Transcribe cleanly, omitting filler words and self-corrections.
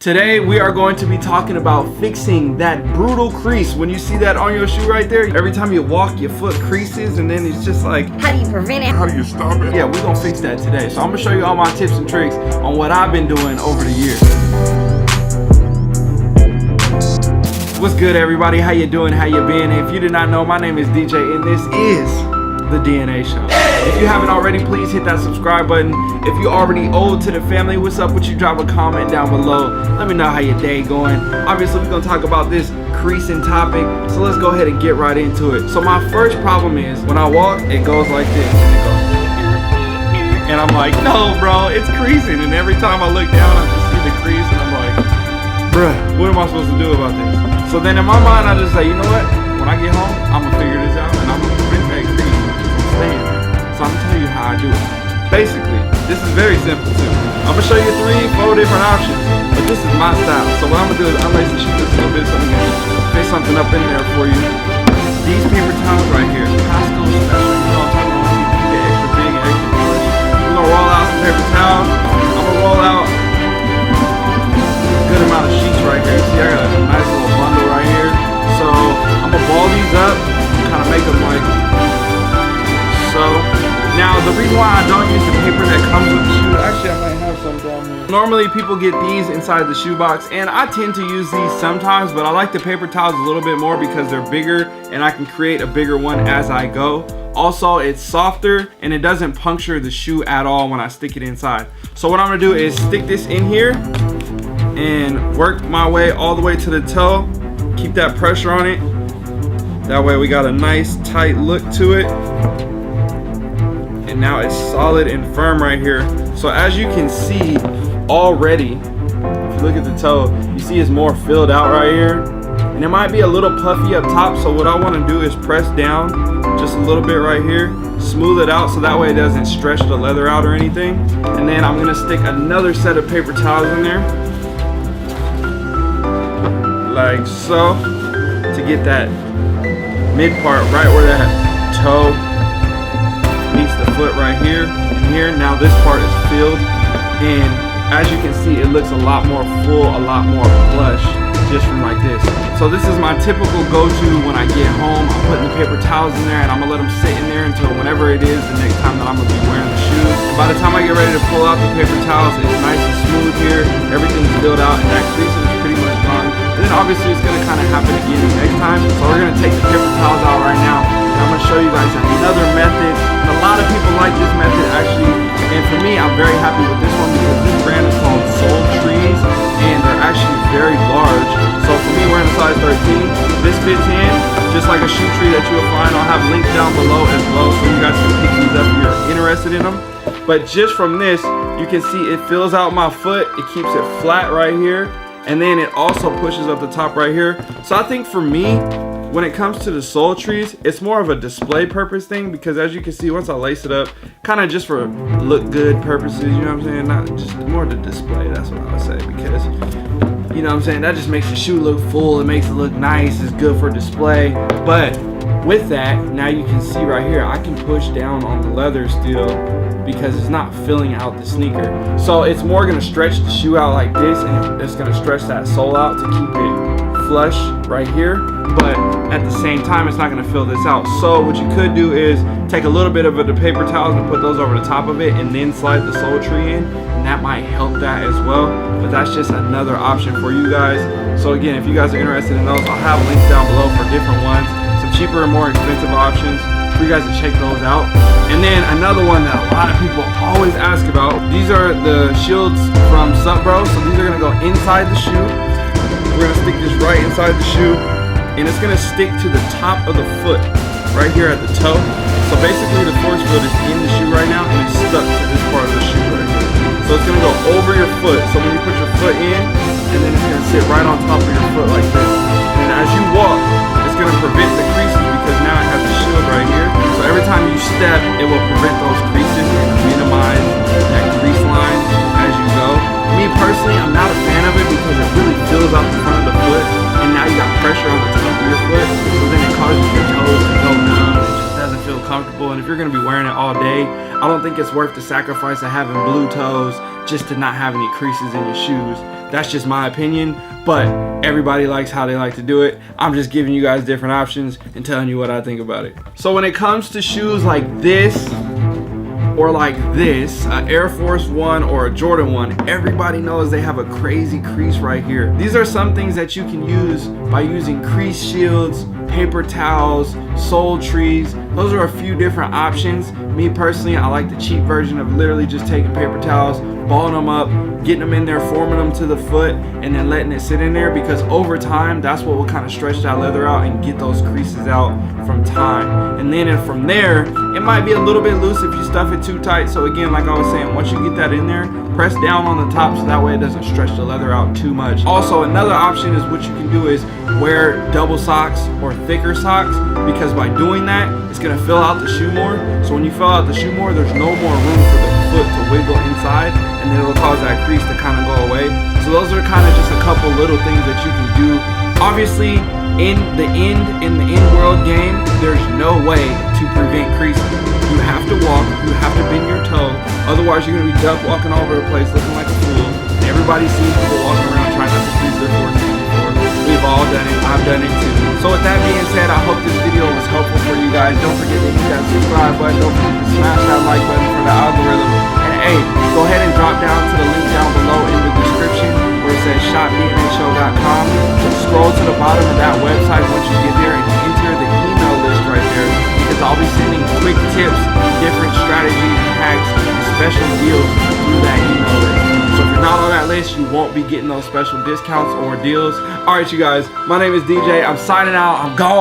Today we are going to be talking about fixing that brutal crease. When you see that on your shoe right there, every time you walk your foot creases and then it's just like, how do you prevent it? How do you stop it? Yeah, we're gonna fix that today. So I'm gonna show you all my tips and tricks on what I've been doing over the years. What's good, everybody? How you doing? How you been? If you did not know, my name is DJ and this is The DNA Show. If you haven't already, please hit that subscribe button. If you're already old to the family, what's up with you? Drop a comment down below. Let me know how your day going. Obviously, we're gonna talk about this creasing topic, so let's go ahead and get right into it. So my first problem is when I walk, it goes like this. And I'm like, no, bro, it's creasing. And every time I look down, I just see the crease, and I'm like, bruh, what am I supposed to do about this? So then in my mind, I just say, you know what? When I get home, I'm gonna figure this out, and I'm gonna prevent that crease from staying there. So I'm gonna tell you how I do it. Basically, this is very simple too. I'm gonna show you 3-4 different options, but this is my style. So what I'm gonna do is I'm gonna shoot this a little bit so I'm gonna fit something up in there for you. These paper towels right here, Costco special, you know what I'm talking about? You keep it extra big and extra plush. We're gonna roll out some paper towels. I'm gonna roll out a good amount of sheets right here. See, I got a nice little bundle right here. So I'm gonna ball these up, kind of make them like so. Now, the reason why I don't use the paper that comes with the shoe, actually I might have some down here. Normally people get these inside the shoebox, and I tend to use these sometimes, but I like the paper towels a little bit more because they're bigger and I can create a bigger one as I go. Also, it's softer and it doesn't puncture the shoe at all when I stick it inside. So what I'm gonna do is stick this in here and work my way all the way to the toe. Keep that pressure on it. That way we got a nice tight look to it. And now it's solid and firm right here. So as you can see already, if you look at the toe, you see it's more filled out right here. And it might be a little puffy up top, so what I want to do is press down just a little bit right here, smooth it out so that way it doesn't stretch the leather out or anything. And then I'm gonna stick another set of paper towels in there, like so, to get that mid part right where that toe meets the foot right here and here. Now this part is filled, and as you can see, it looks a lot more full, a lot more plush just from like this. So this is my typical go-to when I get home. I'm putting the paper towels in there and I'm gonna let them sit in there until whenever it is the next time that I'm gonna be wearing the shoes. And by the time I get ready to pull out the paper towels, it's nice and smooth here. Everything's filled out and that crease is pretty much gone. And then obviously it's gonna kind of happen again the next time. So we're gonna take the paper towels out right now. I'm gonna show you guys another method. And a lot of people like this method actually, and for me, I'm very happy with this one because this brand is called Soul Trees, and they're actually very large. So for me, wearing a size 13, this fits in just like a shoe tree that you will find. I'll have links down below as well, so you guys can pick these up if you're interested in them. But just from this, you can see it fills out my foot. It keeps it flat right here, and then it also pushes up the top right here. So I think for me, when it comes to the Soul Trees, it's more of a display purpose thing because as you can see, once I lace it up, kind of just for look good purposes, you know what I'm saying? Not just more the display, that's what I would say, because, you know what I'm saying, that just makes the shoe look full, it makes it look nice, it's good for display. But with that, now you can see right here, I can push down on the leather still because it's not filling out the sneaker. So it's more gonna stretch the shoe out like this, and it's gonna stretch that sole out to keep it flush right here, but at the same time it's not going to fill this out. So what you could do is take a little bit of the paper towels and put those over the top of it and then slide the Soul Tree in, and that might help that as well. But that's just another option for you guys. So again, if you guys are interested in those, I'll have links down below for different ones, some cheaper and more expensive options for you guys to check those out. And then another one that a lot of people always ask about, these are the shields from Bro. So these are going to go inside the shoe. We're gonna stick this right inside the shoe, and it's gonna stick to the top of the foot, right here at the toe. So basically the force field is in the shoe right now, and it's stuck to this part of the shoe right here. So it's gonna go over your foot. So when you put your foot in, and then it's gonna sit right on top of your foot like this. And as you walk, it's gonna prevent the creases because now it has the shield right here. So every time you step, it will prevent those creases and minimize that crease line as you go. Me personally, I'm not a fan of it because it really fills out the front of the foot, and now you got pressure on the top of your foot, so then it causes your toes to go numb. It just doesn't feel comfortable, and if you're gonna be wearing it all day, I don't think it's worth the sacrifice of having blue toes just to not have any creases in your shoes. That's just my opinion, but everybody likes how they like to do it. I'm just giving you guys different options and telling you what I think about it. So when it comes to shoes like this or like this, an Air Force One or a Jordan 1, everybody knows they have a crazy crease right here. These are some things that you can use by using crease shields, paper towels, sole trees. Those are a few different options. Me personally, I like the cheap version of literally just taking paper towels, balling them up, getting them in there, forming them to the foot, and then letting it sit in there, because over time, that's what will kind of stretch that leather out and get those creases out from time. And then from there, it might be a little bit loose if you stuff it too tight. So again, like I was saying, once you get that in there, press down on the top so that way it doesn't stretch the leather out too much. Also, another option is what you can do is wear double socks or thicker socks, because by doing that, it's gonna fill out the shoe more. So when you fill out the shoe more, there's no more room for the foot to wiggle inside, and then it'll cause that crease to kind of go away. So those are kind of just a couple little things that you can do. Obviously, in the end world game, there's no way to prevent creasing. You have to walk, you have to bend your toe, otherwise you're gonna be duck walking all over the place looking like a fool. And everybody sees people walking around trying not to crease their forces before. We've all done it, I've done it too. So with that being said, I hope this video was helpful for you guys. Don't forget to hit that subscribe button, don't forget to smash that like button for the algorithm. And hey, go ahead and drop down to the link down below in the description where it says shopdnashow.com. Scroll to the bottom of that website once you get there and enter the email list right there, because I'll be sending quick tips, different strategies, hacks, and special deals through that email list. So if you're not on that list, you won't be getting those special discounts or deals. Alright you guys, my name is DJ. I'm signing out. I'm gone.